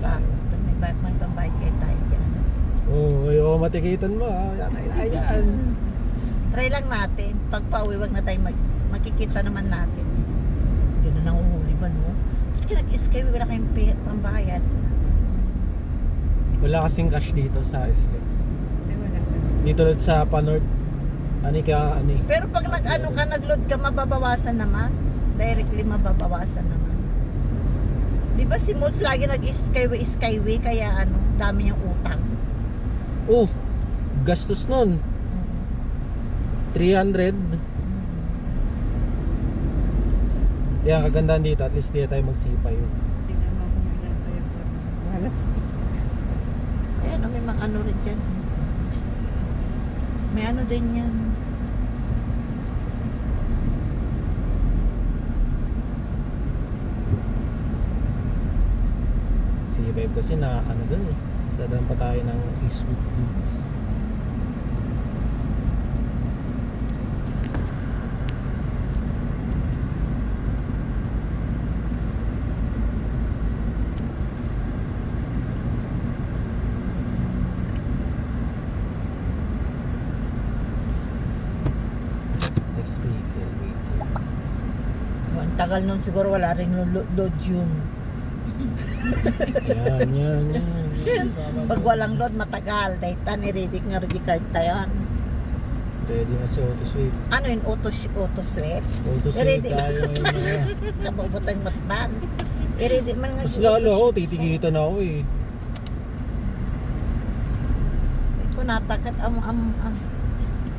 tayo. May pambayad kayo tayo dyan. Oo, matikitan mo ha. Yan. Try lang natin. Pag pauwi, wag na tayo makikita naman natin. Hindi na nanguhuli ba, no? Ba't ka nag-skyway? Wala kayong pambayad. Wala kasing cash dito sa SLEX. Dito ulit sa Panord. Ani. Pero pag nag-load ka, mababawasan naman. Directly mababawasan naman. Di ba si Mods lagi nag-skyway, kaya dami niyang utang. Oh, gastos nun. 300. Yan, kagandahan dito. At least di tayo magsipay. Tingnan mo kung ilan pa yung walas. Ayan, may mga rin dyan. May din yan. C5 kasi na dun eh. Dadaan pa tayo ng Eastwood Hills. Next vehicle, wait. Ang tagal nun siguro wala rin load yun. Yan. Pag walang load, matagal. Dahil ready nga ready card tayo. Ready na si AutoSweet. Ano yun? Auto-sweat? AutoSweet Ready. tayo ngayon. Kababutang matban. I-ready man nga. Mas lalo ako, titigitan ako eh. Kung natakat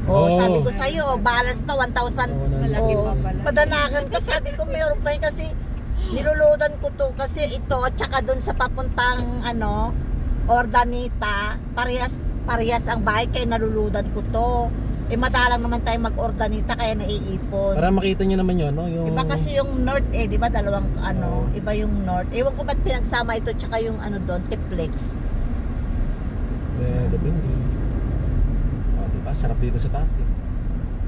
Oo. sabi ko sa'yo, balance pa 1,000. Malaki pa pala. Padanakan ka, sabi ko mayroon pa yun kasi niluludan ko to kasi ito at saka dun sa papuntang Ordanita, parehas ang bahay kaya naluludan ko to. Madalang naman tayo mag-Ordanita kaya naiipon. Para makita nyo naman yun, no? Yung... Iba kasi yung north di ba? Dalawang iba yung north. Ewan ko ba't pinagsama ito tsaka yung doon, Tiplex. Depende. O, diba? Sarap dito sa taas eh.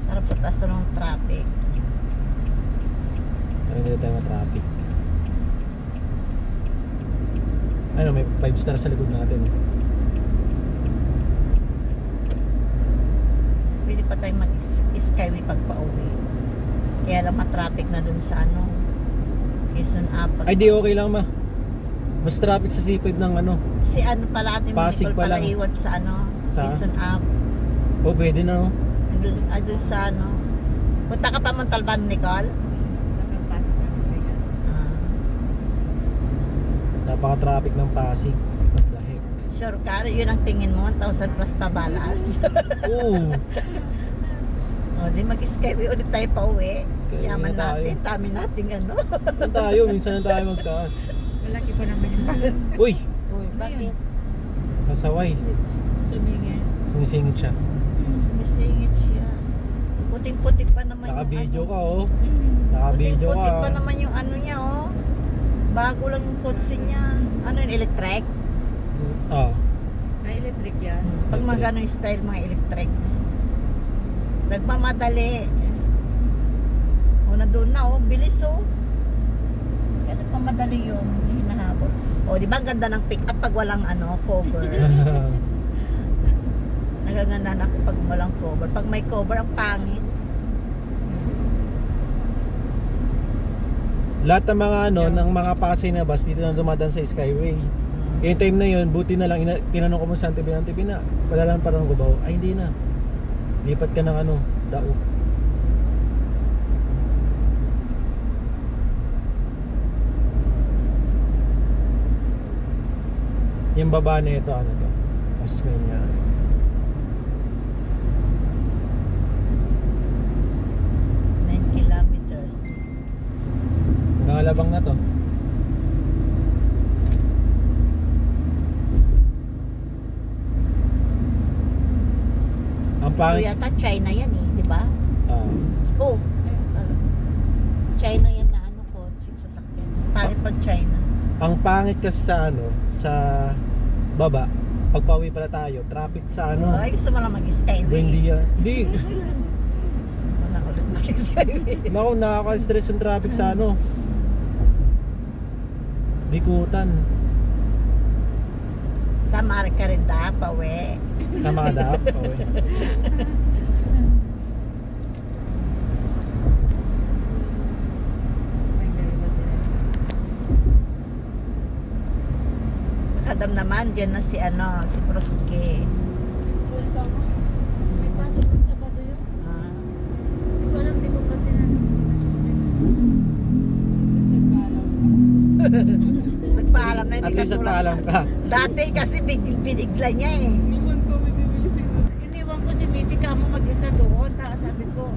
Sarap sa taas ng traffic. Pero hindi tayo ma-traffic. Ano, may 5 star sa likod natin. Pwede pa tayo mag-skyway pag pauwi. Kaya lang matraffic na dun sa Quezon Up. Ay, di okay lang ma. Mas traffic sa C5 ng Si pala ating Pasig Nicole pa pala lang. iwan sa Sa? Quezon Up. Oh, pwede na, no? Dun sa Punta ka pa Montalban, Nicole? Nakapasok na ng bigat. Napaka-traffic ng Pasig. What the heck? Sure ka? Yun ang tingin mo, 1,000 plus pa balance. Oo. O, di mag-skyway ulit tayo pa uwi. Skyway Yaman na tayo. natin, dami nating Saan tayo? Minsan na tayo magtaas. Malaki pa naman yung balas. Uy! Uy, bakit? Kasaway. Sumingin. Sumisingit siya. Masingit siya. Puting-puti pa naman Naka-video yung ka, oh. Naka-video puting-puti ka. pa naman yung niya, oh. Bago lang yung kotse niya. Ano yun, electric? Ah. Ay, electric yan. Pag mga ganun yung style, mga electric. Nagmamadali. O, nandun na, oh. Bilis, oh. Kaya nagmamadali yun. Hinahabol. O, di ba ang ganda ng pick-up pag walang cover? Nagaganda na ako pag walang cover. Pag may cover, ang pangit. Lahat ng mga ng mga Pasay na bus dito na dumadaan sa Skyway. Yung time na yun, buti na lang tinanong ko mo sa Antipina, padalan pa ng Cubao. Ay, hindi na. Lipat ka ng Dao. Yung baba na ito, to? Osmeña. Kilometers. Hanggang Alabang na to. Ang Ito pangit. yata China yan di ba? Oh. China yan na kotse, sasakyan. Pangit pag China. Ang pangit kasi sa baba, pagpawi pala tayo, traffic sa Ay, gusto mo lang mag-skyway. Buendia. Hindi. Gusto mo lang ulit mag-skyway. Naku, nakaka-stress yung traffic sa Bikutan. Sama ka rin da, pawe. Sama ka dapat. Okay. May dalawa sila. Kadam naman, dyan na si si Proske. May pasok ng Sabado yun. Ah. Hindi ko alam, hindi ko pa tinanong. Nagpaalam na, At hindi least ka tulad. nagpaalam ka. Dati kasi binigla niya eh. Iniwan ko si Missy kamo mag-isa doon. Tapos sabi ko,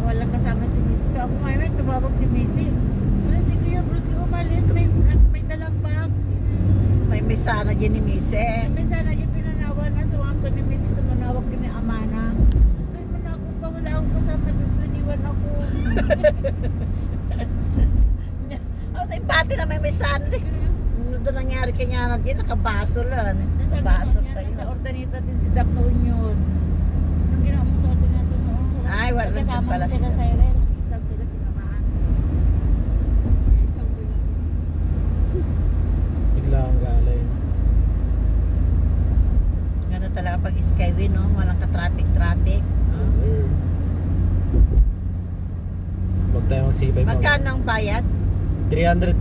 walang kasama si Missy. Ako ngayon, tumawag si Missy. Wala si Kuya Bruce umalis. May dalang bag. May misana dyan ni Mise. May sana yung pinanawa na. So, ang ni Missy tumanawag ni Amana. Doon mo na ako pa. Wala akong kasama doon. Iniwan ako. Oh, tayo bati na may misana. Ano doon nangyari kanya na dyan? Nakabaso lang. Nasa Nakabaso ganun yan. tayo. Nasa Ordanita din si Dap noon yun. Nung ginawa mo sa Ordanita noon. Ay, wala nandun Kasama pala sila sila. sa Irene. Nag-exam sila sinamaan. Bigla ang galay. Ganda talaga pag skyway, no? Walang ka-traffic. Yes, sir. Huwag tayo magsibay. ma'am. Magkano ang bayad? 300.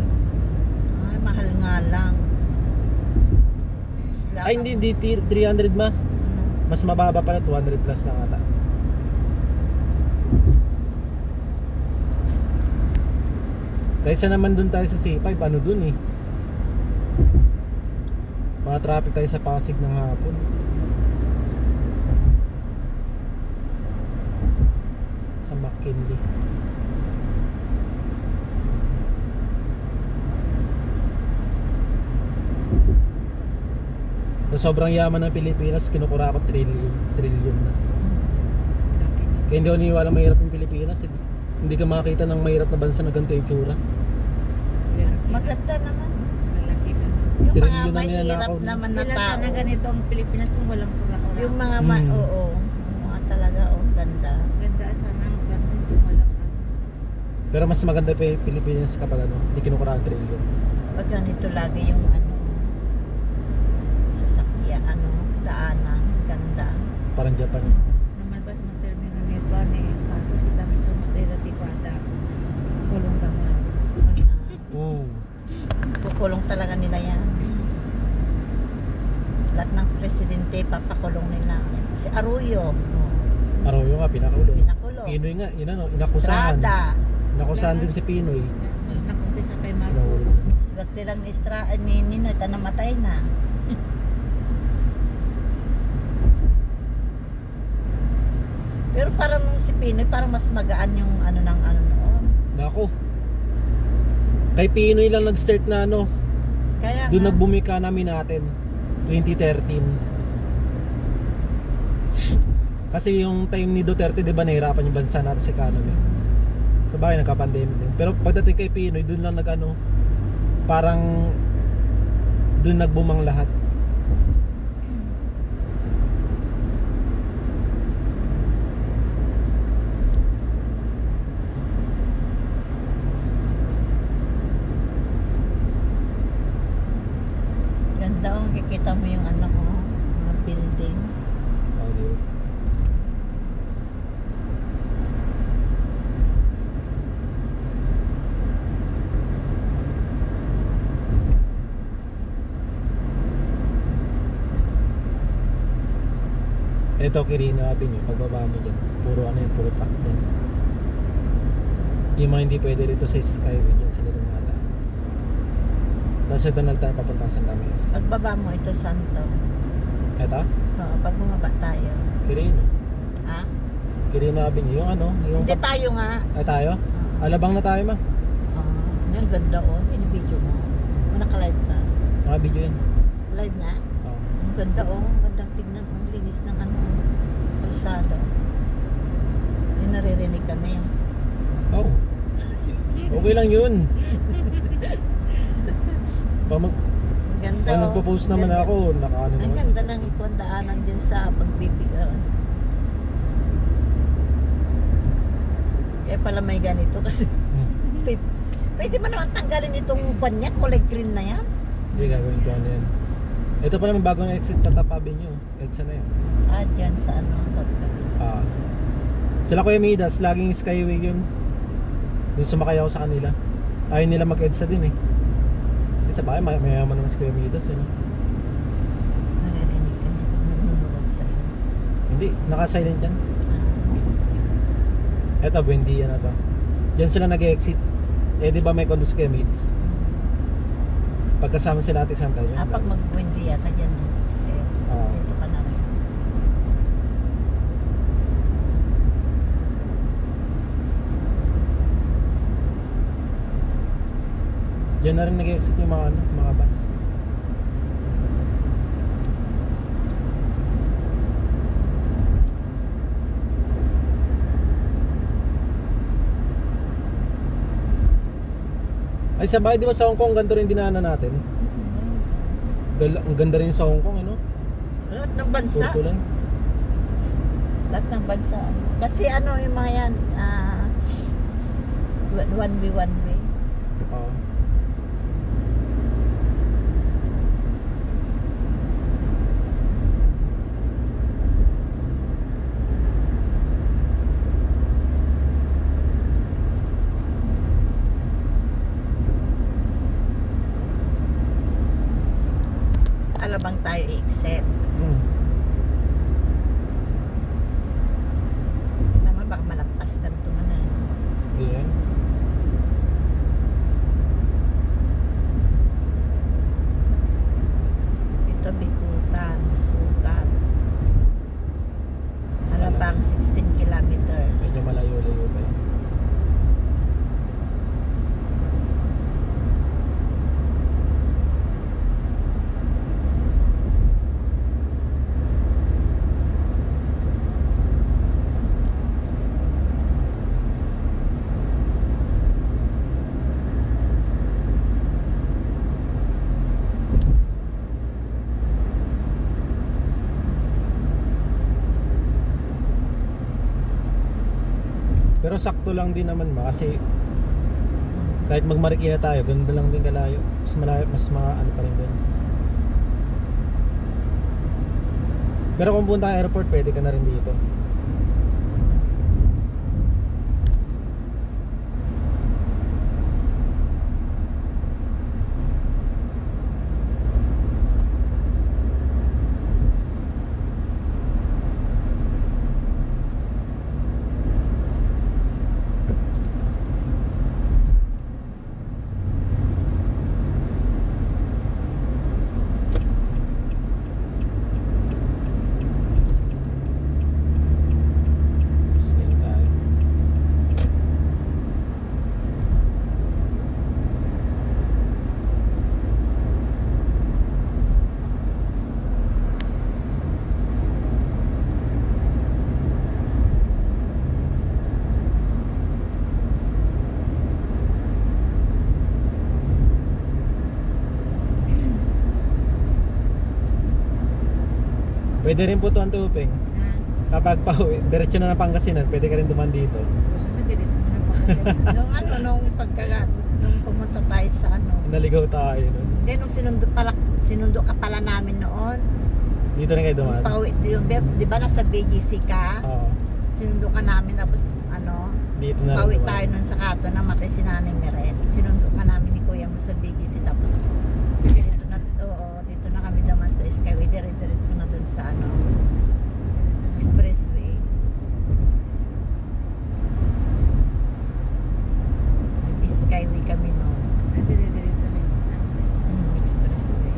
Ay, mahal nga lang. Ay, hindi 300 ma. Ano? Mas mababa pala, 200 plus lang ata. Kaysa naman dun tayo sa C5, ano dun eh. Mga traffic tayo sa Pasig ng hapon. Sa McKinley. Sa sobrang yaman ng Pilipinas, kinukura ko trillion na. Kaya hindi ako niniwala mahirap yung Pilipinas. Hindi ka makakita ng mahirap na bansa na ganito yung tsura. Maganda naman. Malaki na. Yung mga Trillion na mahirap ninanakaw. naman na Kailan tao. sana ganito ang Pilipinas kung walang kura-kura. Yung mga, Hmm. oo. Yung mga talaga, ganda. Ganda sana ang ganda kung walang Pero mas maganda pa yung Pilipinas kapag hindi kinukura ang trillion. Pag ganito lagi yung sasakyan, daanan, ganda. Parang Japan. Namalbas ng terminal nito ni Marcos kita may sumatay na tikwada. Kulong daman. Kukulong talaga nila yan. Lahat ng presidente, papakulong nila. Si Arroyo, Arroyo nga, pinakulong. pinakulong. Pinoy nga, yun inakusahan. Estrada. Inakusahan din si Pinoy. Nakumpisa kay Pinahulog. Marcos. Swerte lang ni Ninoy, namatay na. Pero parang nung si Pinoy, parang mas magaan yung noon. Nako. Kay Pinoy lang nag-start na Kaya doon nga, nagbumika namin natin. 2013. Kasi yung time ni Duterte, di ba, nahirapan yung bansa natin sa economy. Sa bagay, nagka-pandemic din. Pero pagdating kay Pinoy, doon lang parang doon nagbumang lahat. ganda kikita mo yung mga building. Audio. Ito, Quirino Avenue, pagbaba mo dyan, puro puro truck dyan. Yung mga hindi pwede rito sa Skyway dyan sila lumata. Tapos ito nagtayo papuntang Santa Mesa. Pagbaba mo ito, Santo. Ito, Oo, pag bumaba tayo. Quirino. Ha? Quirino Avenue, yung Hindi tayo nga. Ay tayo? Alabang na tayo ma. Yung ganda binibidyo mo. Naka-live ka. Naka-video yan. Live na? Oh. Ang ganda gandang tignan linis ng kalsada. Hindi naririnig kami. Oh. Okay lang yun. Pag Ganda nagpo-post naman Ganda. ako, nakaano Ang naman. ganda ng daanan din sa pagbibigan. Kaya pala may ganito kasi pwede mo naman tanggalin itong ban niya, kulay green na yan. Hindi gagawin ko ano yan. Ito pa naman bagong exit Patap Avenue. EDSA na yun. Dyan sa ano, pagkabit. Ah. Sila Kuya Midas, laging Skyway yun. Yung sumakay ako sa kanila. Ayaw nila mag-EDSA din eh. Sa bahay, mayaman naman si Kuya Midas eh. No? Naririnig ka niya pag nagnunuwag sa'yo. Hindi, naka-silent yan. Eto, Buendia na to. Diyan sila nag-exit. Eh di ba may condo si Kuya Midas? Pagkasama sila Ate Santa yun. Pag mag-Buendia ka dyan, set. Oo. Dito ka na rin. Diyan na rin nag-exit yung mga, ano, mga bus. Ay sa bahay, di ba sa Hong Kong, ganito rin dinaanan natin? Ang ganda rin sa Hong Kong, ano? Lahat ng bansa. Purto lang. Lahat ng bansa. Kasi ano yung mga yan, one way. Oo. Alabang tayo i-exit. Naman baka malagpas ka nito man eh. Hindi yan. Ito Bikutan, Sukat. Alabang 16 kilometers. Medyo malayo-layo pa yan. Pero sakto lang din naman ba kasi kahit magmarikina tayo, ganda lang din kalayo. Mas malayo, mas ano pa rin din. Pero kung punta ka airport, pwede ka na rin dito. Sige tayo. Pwede rin po ito ang tuping. Kapag pauwi, diretso na ng Pangasinan, pwede ka rin duman dito. Gusto mo, diretso mo na pagkakas. nung nung pumunta tayo sa ano. Naligaw tayo nun. Hindi, nung sinundo ka pala namin noon. Dito rin kayo duman. Pauwi, di ba nasa BGC ka? Oo. Sinundo ka namin tapos ano, Dito na rin pauwi duman. tayo nun sa Kato na matay si Nanay Meret. Sinundo ka namin ni Kuya mo sa BGC tapos dito na, dito na kami naman sa Skyway. Diretso na dun sa ano, Expressway. Skyway kami noon. Diretso na Expressway.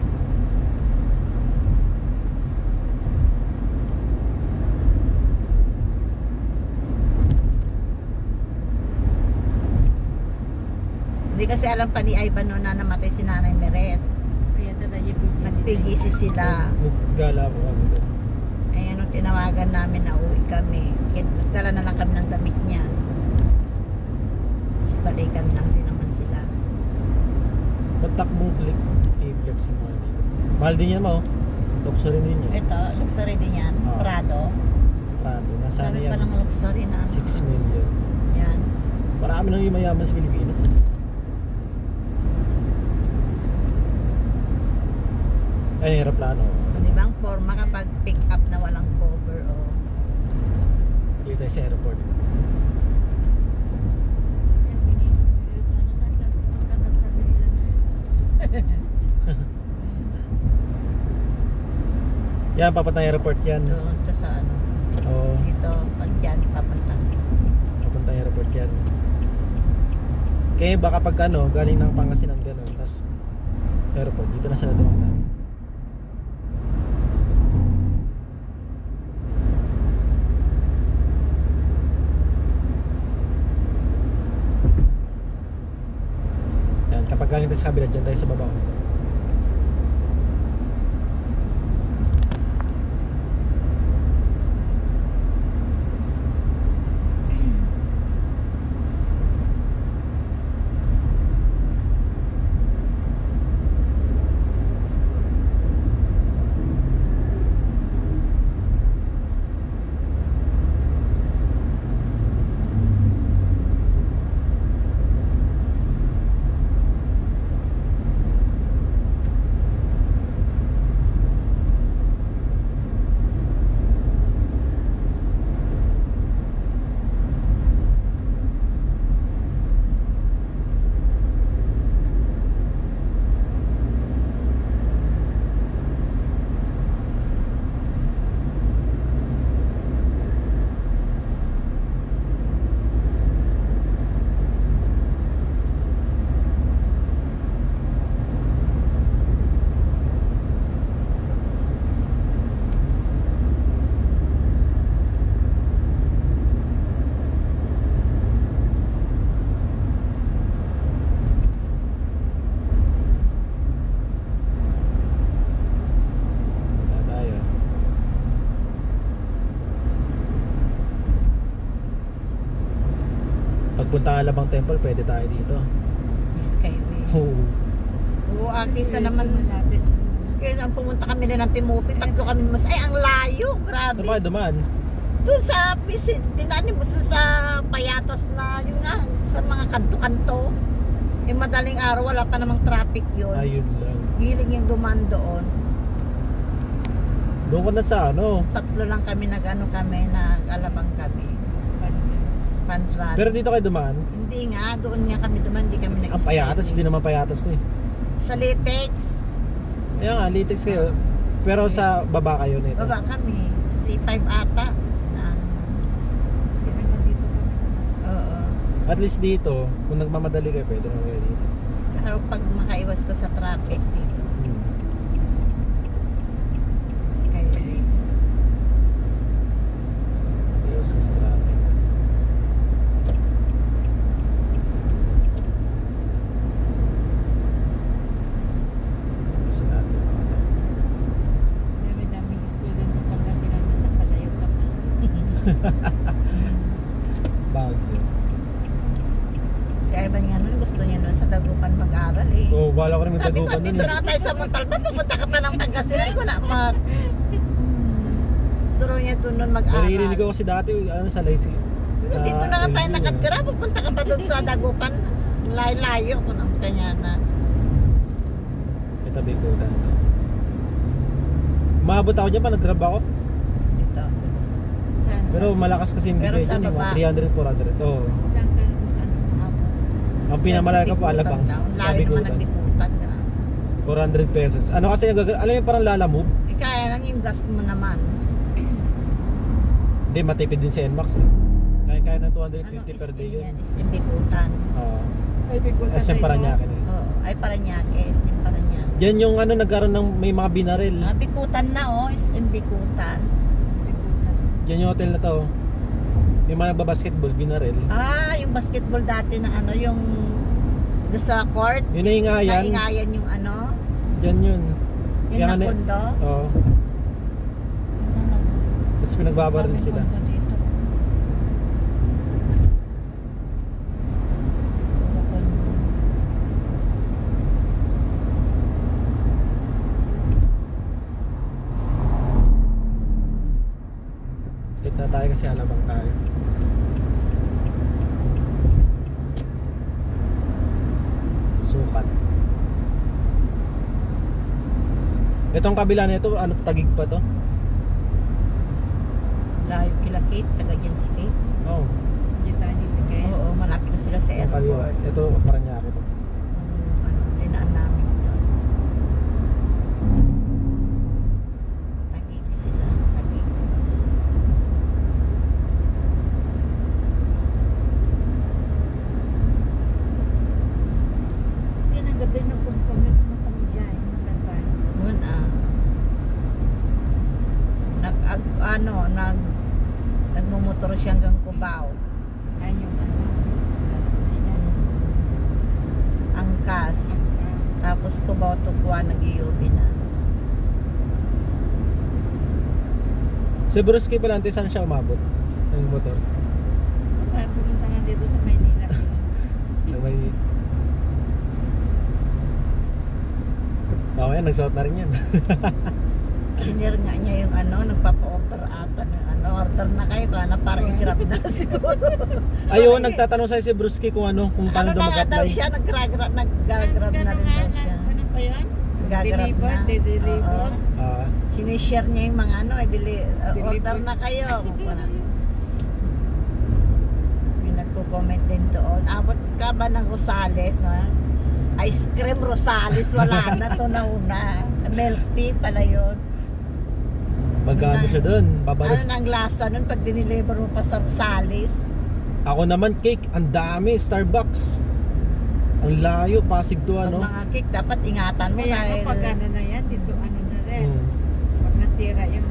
Hindi kasi alam pa ni Ivan noon na namatay si Nanay Meret. Kaya tatay PGC. Nag-PGC sila. Naggala po kami doon. Ayan, nung tinawagan namin na uwi kami. Nagdala na lang kami ng damit niya. Si balikan lang din naman sila. Pagtakbong click, i-flex yung mga dito. Mahal din yan mo. Luxury din yan. Ito, luxury din yan. Ah. Prado. Prado. Nasaan Dami yan? pa ng luxury na. 6 million. Yan. Marami nang yung mayaman sa Pilipinas. Ay, aeroplano. Di ba ang forma kapag pick up na walang cover o Dito tayo sa airport. Yan, papuntang airport yan. ito sa ano. Oo, Dito, pag dyan, papunta. papuntang airport yan. Kaya baka pag ano, galing ng Pangasinan gano'n, tapos airport, dito na sila dumadaan. Yan, kapag galing tayo sa kabila, dyan tayo sa baba. Wala tayo. Pagpunta ng Alabang Temple, pwede tayo dito. Skyway. Oo. Oo, kisa naman. Kaya ang pumunta kami na ng Timothy, tatlo kami mas, ay ang layo, grabe. Saan pa dumaan? Doon sa dinaanin mo doon sa Payatas na yun nga, sa mga kanto-kanto. Eh madaling araw, wala pa namang traffic yun. Ayun lang. Hiling yung dumaan doon. Doon ko na sa ano. Tatlo lang kami nag-alabang kami. Panran. Pero dito kayo dumaan. Hindi nga, doon nga kami dumaan, hindi kami Ang payatas, hindi naman payatas to eh. Sa Litex, Kaya nga, Litex kayo. Pero sa baba kayo nito. baba kami. C5 ata. Na, oo. At least dito, kung nagmamadali kayo, pwede naman kayo dito. Pero pag makaiwas ko sa traffic dito, Hmm. Skyway. Ayos ka sa traffic. Kasi natin yung mga to. Dami-daming school dun sa Pangasinan na napalayo ka pa. Bago. Si Ivan nga nun, gusto niya nun sa Dagupan mag-aral eh. Oo, bala ko rin Sabi ko, magdagupan dito nun eh. na tayo sa Montalban, pupunta ka pa ng Pangasinan ko na gusto raw niya doon nun mag-aral. Naririnig ko kasi dati, ano sa Laisi. So, dito na nga tayo nakatira, pupunta ka pa doon sa Dagupan. Layo ko ng kanya na. May tabikutan to. Maabot ako dyan pa, nag-grab ako. Dito. Saan? Pero malakas kasi yung Pero bigay sa dyan, eh, baba. mga 300, 400. Oo. Saan ka maabot? Ang pinamalayo ko po, Alabang. Layo naman ng Bikutan. 400 pesos. Ano kasi yung alam yung parang Lala Move? Eh, kaya lang yung gas mo naman. Hindi, matipid din si NMAX eh. Kaya ng 250 Ano, per day yun. SM Bikutan. Oo. Ay, Bikutan SM Paranaque eh. Oo. Ay, Paranaque. SM Paranaque. Diyan yung ano, nagkaroon ng may mga binaril. Ah, Bikutan na oh. SM Bikutan. Bikutan. Diyan yung hotel na to. May mga nagbabasketball, binaril. Ah, yung basketball dati na ano, yung doon sa court. Yun na Ingayan. Naingayan yung ano, Diyan yun. yung Kaya nga na na- kondo. Oo. Tapos pinagbabaril Daming sila. kondo dito. Puro kondo. Late na tayo kasi Alabang tayo. Sukat. Itong kabila nito, ano, Tagig pa to? Layo kila Kate, taga dyan si Kate. Oo. Hindi tayo dito kayo. Oo, malapit na sila sa Yung kaliwa. airport. Ito, Paranaque to. Ano, dinaan namin doon. Tagig sila, Tagig. Yan ang gabi na kumkumit mo kami dyan. Yun nagmumotor siya hanggang Cubao. Ay, yung ano. Angkas. Tapos Cubao to Kuwa, nag-iubi na. Si Brusky pala, ante, saan siya umabot? Ng motor? Parang pumunta nga dito sa Maynila. May... Tama yan, nagsuot na rin yan. Sinir nga niya yung nagpapa-order ata ng order na kayo kana para i-grab na siguro. Ayun, nagtatanong sa'yo si Brusky kung kung paano Ano daw na nga daw mag-apply. siya, nag-grab na rin daw siya. Ano pa yan? Nag-grab na. Deliver. Oo. Ah, Sinishare niya yung mga order na kayo. May nagko-comment din doon. Abot ka ba ng Rosales? Ice cream Rosales, wala na to nauna. Milk tea pala yun. magkano siya doon? Ano Babalik. nang lasa nun pag diniliver mo pa sa Rosales? Ako naman, cake, ang dami, Starbucks. Ang layo, Pasig to Pag ano. mga cake, dapat ingatan mo Kaya dahil pag ano na yan, dito ano na rin. Hmm. Pag nasira yung...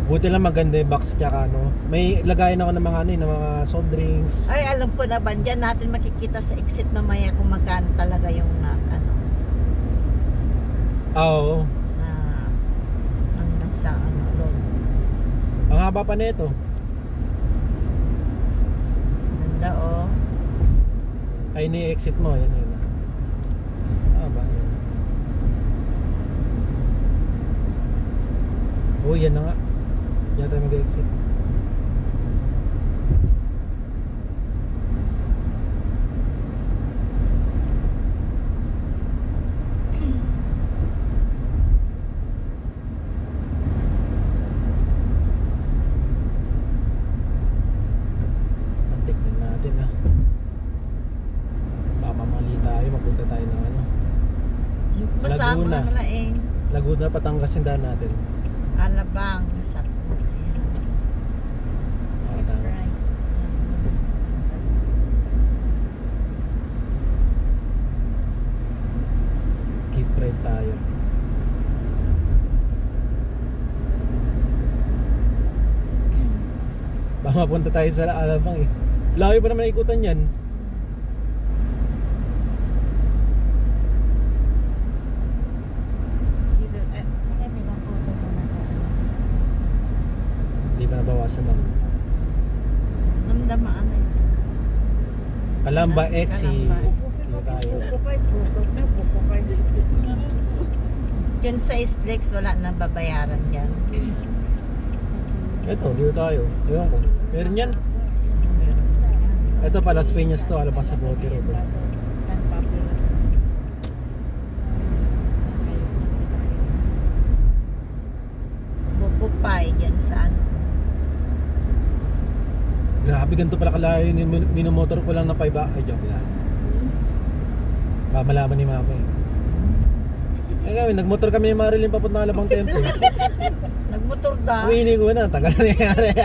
Buti lang maganda yung box tsaka ano. May lagayan ako ng mga ng mga soft drinks. Ay, alam ko na ba, dyan natin makikita sa exit mamaya kung magkano talaga yung Oo. sa loan. Ang haba pa nito. Ganda oh. Ay, ni-exit mo. Yan, yan. Haba, yan. Oh, yan na nga. Diyan tayo mag-exit. Tignan natin ha. Baka mamali tayo, mapunta tayo ng ano. Basta ako Laguna. na eh. Laguna, Patangas yung daan natin. Alabang. Sa Ayan. Oo, tama. Right. Keep right tayo. Baka mapunta tayo sa Alabang eh. Layo pa naman ikutan yan. Dito, marami lang photos na nakaano. Hindi ba nabawasan ng Namdamaan eh. Kalamba Exi. Kalamba. Dito tayo. Bukupay, photos na, bukupay. Diyan sa Islex, wala na babayaran dyan. Ito, dito tayo. Ewan ko. Meron yan. Ito pa, Las Piñas to. Alam pa sa Bote Road. San Pablo na. Bukupay dyan sa Grabe, ganito pala kalayo. Minomotor ko lang na 5 Ay, joke lang. Baka malaman ni mama eh. Kami, nagmotor kami ni Marilyn papunta ng Alabang Temple. Nagmotor da. Uwini ko na, tagal na nangyari.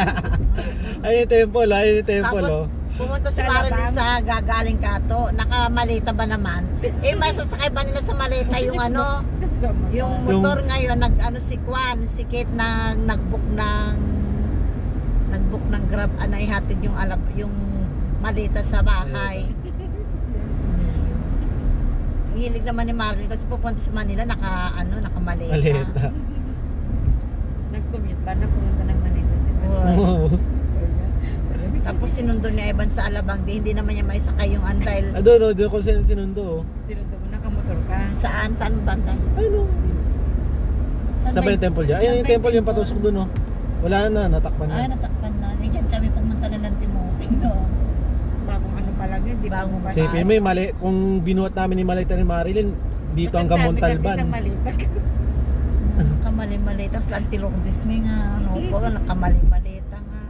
Ayun yung temple, ayun yung temple. Tapos, Oh. pumunta si Sa Marilyn Alabang. sa gagaling kato. Nakamalita ba naman? May sasakay ba nila sa maleta yung yung motor ngayon, si Kwan, si Kate nag-book ng Grab, ihatid yung malita sa bahay. Ang hilig naman ni Marilyn kasi pupunta sa Manila, nakamaleta. Maleta. Nag-commute ba na pumunta ng Manila si Oo. Oo. Tapos sinundo ni Evan sa Alabang, hindi naman niya maisakay yung dahil Doon, doon ko sinundo. Sinundo mo, nakamotor ka. saan banda? Ayun o. Saan ba yung temple dyan? Ayun yung temple yung patusok doon oh. Wala na, natakpan Ay, na. natakpan na. Diyan kami pumunta na ng Timoping, no? Bagong ano pa lang yun, di ba? Bagong Bukas. Sige. Sipin mo yung mali, kung binuhat namin ni Malita ni Marilyn, dito hanggang Kasi Montalban. isang malita. Kamali-mali. Tapos antilordis nga. Ano po, nakamali-malita nga.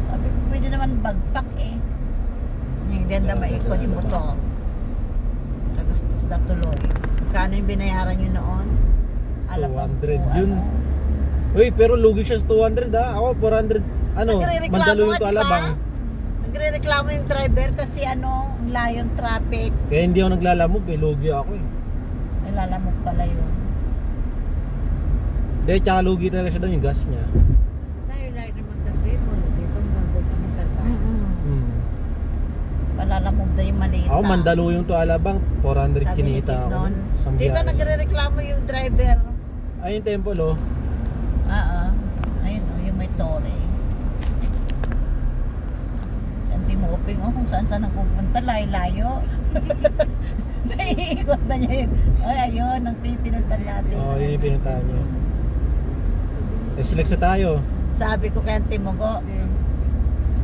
Sabi ko, pwede naman bagpak eh. Hindi na maikot mo to. Kagastos na tuloy. Kano yung binayaran nyo noon? Alam mo 200 yun. Uy, pero lugi siya sa 200 ha. Ako 400, ano, Nagrereklamo mandalo yung nga, to di ba? Alabang. Nagre-reklamo yung driver kasi ano, ang layong traffic. Kaya hindi ako naglalamog eh, lugi ako eh. Nalalamog pala yun. Hindi, tsaka lugi talaga siya doon yung gas niya. Layo-layo naman kasi mo. Dito hanggang doon sa Montalban. Hmm. Palalamog na yung malita. Ako mandalo yung to Alabang, 400 Sabi ni kinita Kim ako. noon. Isang Dito biyahe. nagre-reklamo yung driver. Ay, yung temple oh. Ayun o, yung may tore. Ang timoping o kung saan saan ang pupunta, layo-layo. Naiikot na niya yun. Ay, ayun, ang pipinuntan natin. Oo, yun yung pinuntahan niya. Eh, select sa tayo. Sabi ko kay Auntie Mogo, Kasi,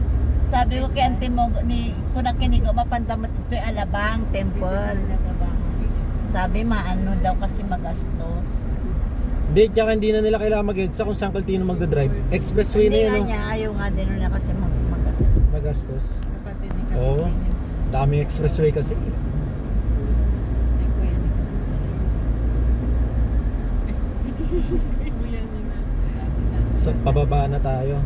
sabi ko kay Auntie Mogo, kung nakinigo, mapandamat ito'y Alabang Temple. Sabi, maano daw kasi magastos. Hindi, tsaka hindi na nila kailangan mag-EDSA kung saan Caltino magdadrive. Expressway na Hindi yun nga oh. niya, ayaw nga din na kasi magastos. Magastos. kapatid ni Oo. Kapatid. Daming expressway kasi. Ay, kuya ni Kapatid. Kuya ni Kapatid. So, pababa na tayo.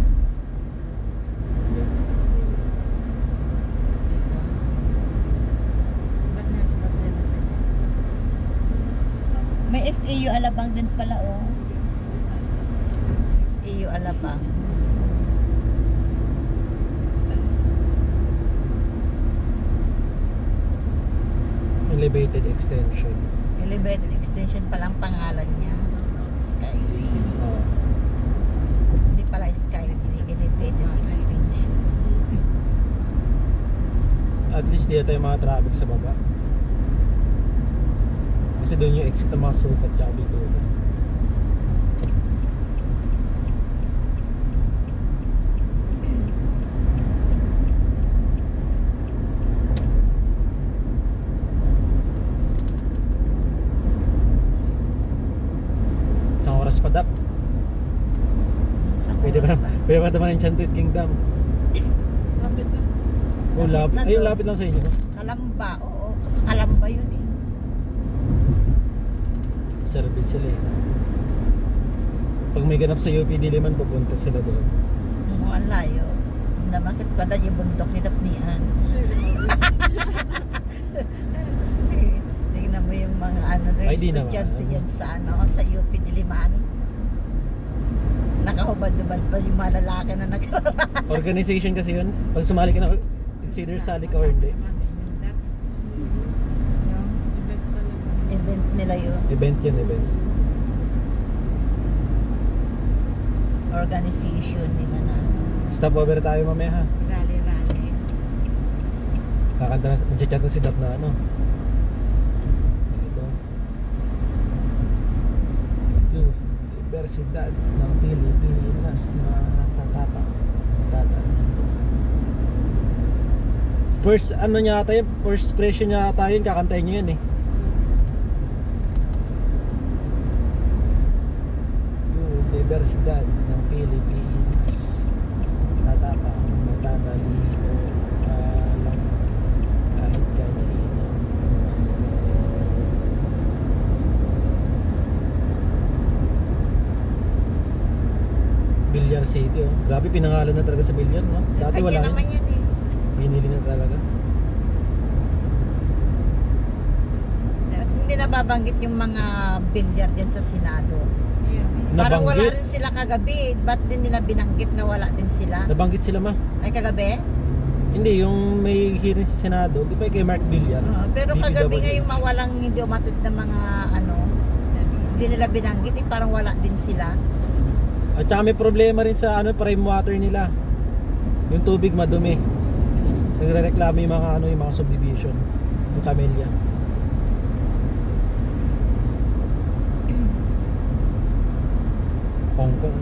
May FAU Alabang din pala oh. FAU Alabang. Elevated extension. Elevated extension palang pangalan niya. Skyway. Oo. Hindi pala Skyway, elevated extension. At least di na tayo mga traffic sa baba. Kasi doon yung exit ng mga sukat tsaka bikutan. Isang oras pa dap. Sa Pwede oras ba naman yung Enchanted Kingdom? Lapit lang. Oh, lapit. Nandun. Ayun, lapit lang sa inyo. Kalamba, oo. Sa Kalamba yun eh. Service sila eh. Pag may ganap sa UP Diliman, pupunta sila doon. Ang layo. Namakit ko na yung bundok ni Dapnian. Tingnan mo yung mga ano, Ay, di estudyante naman. yan sa ano, sa UP Diliman. Nakahubad-ubad pa yung mga lalaki na nagraraan. Organization kasi yun. Pag sumali ka na, it's either sali ka or hindi. Event nila yun. Event yun, event. Organization nila na ano. Stopover tayo mamaya ha. Rally. Kakanta na, mag-chat na si Dap na ano. Ito. Universidad ng Pilipinas na tatapa. First, ano niya ata yun? First impression niya ata yun, kakantayin niyo yun eh. Universidad ng Pilipinas tatapa, matadalino lang kahit kanino. Bilyar City oh. Grabe pinangalan na talaga sa Bilyar no? Dati Kanya wala naman yun. yan eh. Binili na talaga. At hindi nababanggit yung mga bilyar dyan sa Senado. Parang wala Nabanggit. rin sila kagabi. Ba't din nila binanggit na wala din sila? Nabanggit sila ma. Ay kagabi? Hindi, yung may hearing sa Senado, di ba kay Mark Villar? Pero kagabi nga yung DPWH. mawalang hindi umatid na mga ano, hindi nila binanggit eh, parang wala din sila. At saka may problema rin sa ano, prime water nila. Yung tubig madumi. Nagrereklamo yung mga ano, yung mga subdivision. Yung Camellia. Hong Kong.